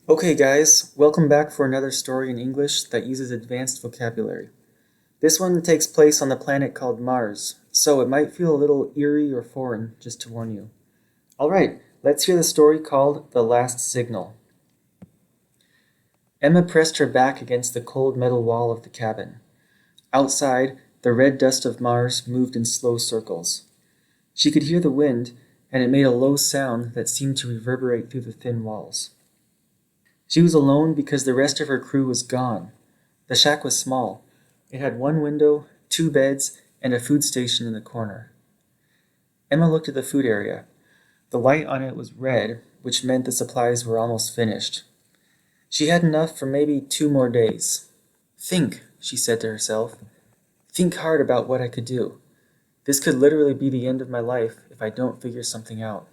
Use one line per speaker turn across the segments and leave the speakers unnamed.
Okay guys, welcome back for another story in English that uses advanced vocabulary. This one takes place on the planet called Mars, so it might feel a little eerie or foreign, just to warn you. Alright, let's hear the story called The Last Signal. Emma pressed her back against the cold metal wall of the cabin. Outside, the red dust of Mars moved in slow circles. She could hear the wind, and it made a low sound that seemed to reverberate through the thin walls. She was alone because the rest of her crew was gone. The shack was small. It had one window, two beds, and a food station in the corner. Emma looked at the food area. The light on it was red, which meant the supplies were almost finished. She had enough for maybe 2 more days. Think, she said to herself. Think hard about what I could do. This could literally be the end of my life if I don't figure something out.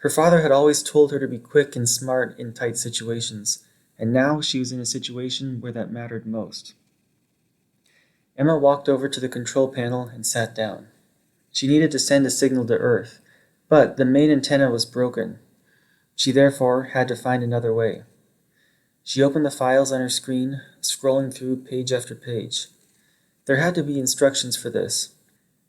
Her father had always told her to be quick and smart in tight situations, and now she was in a situation where that mattered most. Emma walked over to the control panel and sat down. She needed to send a signal to Earth, but the main antenna was broken. She therefore had to find another way. She opened the files on her screen, scrolling through page after page. There had to be instructions for this.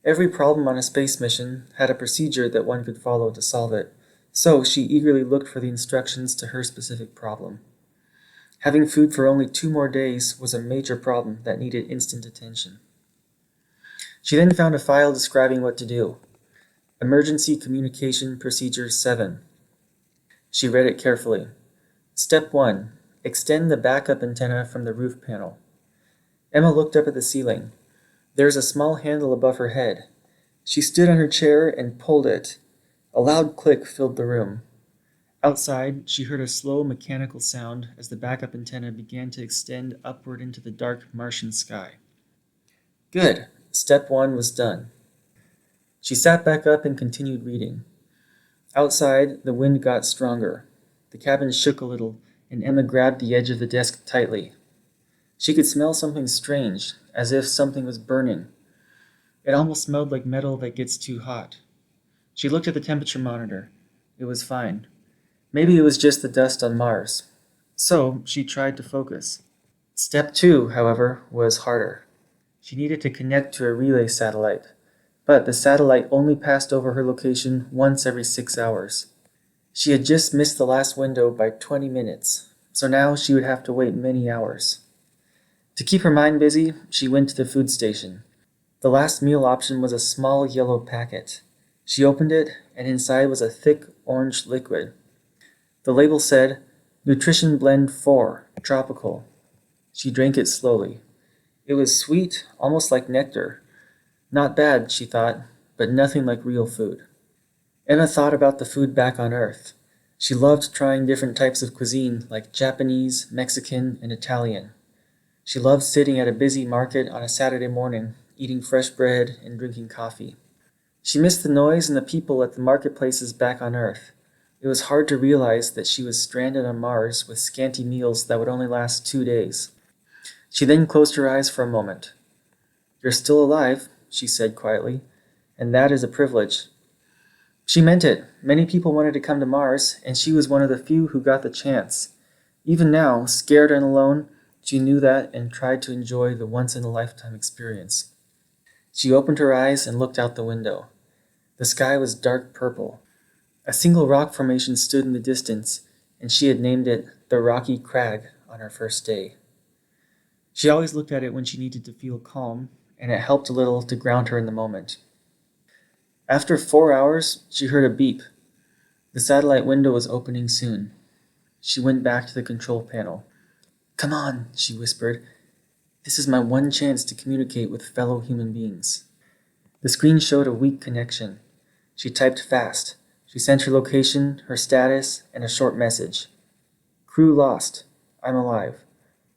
Every problem on a space mission had a procedure that one could follow to solve it. So she eagerly looked for the instructions to her specific problem. Having food for only 2 more days was a major problem that needed instant attention. She then found a file describing what to do. Emergency Communication Procedure 7. She read it carefully. Step 1. Extend the backup antenna from the roof panel. Emma looked up at the ceiling. There was a small handle above her head. She stood on her chair and pulled it. A loud click filled the room. Outside, she heard a slow mechanical sound as the backup antenna began to extend upward into the dark Martian sky. Good. Step 1 was done. She sat back up and continued reading. Outside, the wind got stronger. The cabin shook a little, and Emma grabbed the edge of the desk tightly. She could smell something strange, as if something was burning. It almost smelled like metal that gets too hot. She looked at the temperature monitor. It was fine. Maybe it was just the dust on Mars. So she tried to focus. Step 2, however, was harder. She needed to connect to a relay satellite, but the satellite only passed over her location once every 6 hours. She had just missed the last window by 20 minutes, so now she would have to wait many hours. To keep her mind busy, she went to the food station. The last meal option was a small yellow packet. She opened it, and inside was a thick orange liquid. The label said, Nutrition Blend 4, Tropical. She drank it slowly. It was sweet, almost like nectar. Not bad, she thought, but nothing like real food. Emma thought about the food back on Earth. She loved trying different types of cuisine like Japanese, Mexican, and Italian. She loved sitting at a busy market on a Saturday morning, eating fresh bread and drinking coffee. She missed the noise and the people at the marketplaces back on Earth. It was hard to realize that she was stranded on Mars with scanty meals that would only last 2 days. She then closed her eyes for a moment. You're still alive, she said quietly, and that is a privilege. She meant it. Many people wanted to come to Mars, and she was one of the few who got the chance. Even now, scared and alone, she knew that and tried to enjoy the once-in-a-lifetime experience. She opened her eyes and looked out the window. The sky was dark purple. A single rock formation stood in the distance, and she had named it the Rocky Crag on her first day. She always looked at it when she needed to feel calm, and it helped a little to ground her in the moment. After 4 hours, she heard a beep. The satellite window was opening soon. She went back to the control panel. Come on, she whispered. This is my one chance to communicate with fellow human beings. The screen showed a weak connection. She typed fast. She sent her location, her status, and a short message. Crew lost. I'm alive.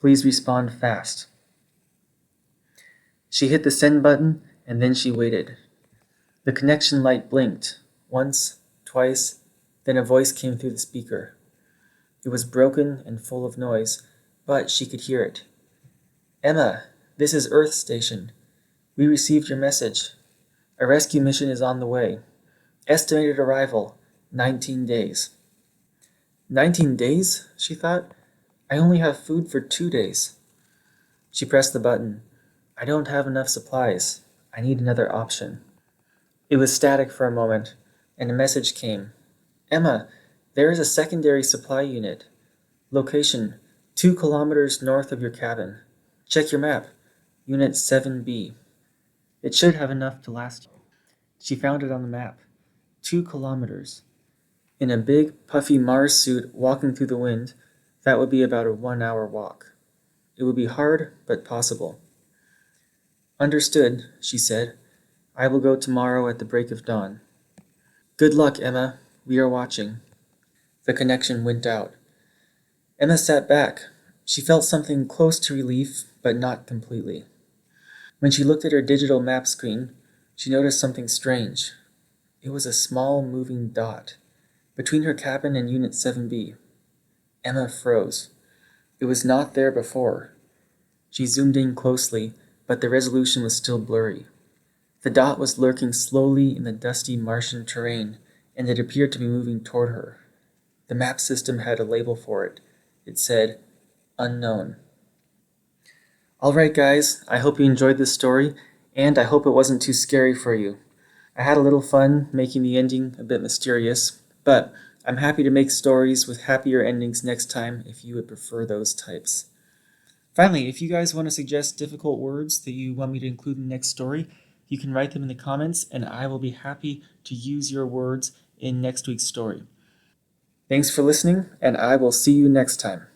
Please respond fast. She hit the send button, and then she waited. The connection light blinked, once, twice, then a voice came through the speaker. It was broken and full of noise, but she could hear it. Emma, this is Earth Station. We received your message. A rescue mission is on the way. Estimated arrival, 19 days. 19 days? She thought. I only have food for 2 days. She pressed the button. I don't have enough supplies. I need another option. It was static for a moment, and a message came. Emma, there is a secondary supply unit. Location, 2 kilometers north of your cabin. Check your map. Unit 7B. It should have enough to last you. She found it on the map. 2 kilometers. In a big, puffy Mars suit walking through the wind, that would be about a 1-hour walk. It would be hard, but possible. Understood, she said. I will go tomorrow at the break of dawn. Good luck, Emma. We are watching. The connection went out. Emma sat back. She felt something close to relief, but not completely. When she looked at her digital map screen, she noticed something strange. It was a small moving dot between her cabin and Unit 7B. Emma froze. It was not there before. She zoomed in closely, but the resolution was still blurry. The dot was lurking slowly in the dusty Martian terrain, and it appeared to be moving toward her. The map system had a label for it. It said, Unknown. Alright guys, I hope you enjoyed this story, and I hope it wasn't too scary for you. I had a little fun making the ending a bit mysterious, but I'm happy to make stories with happier endings next time if you would prefer those types. Finally, if you guys want to suggest difficult words that you want me to include in the next story, you can write them in the comments and I will be happy to use your words in next week's story. Thanks for listening, and I will see you next time.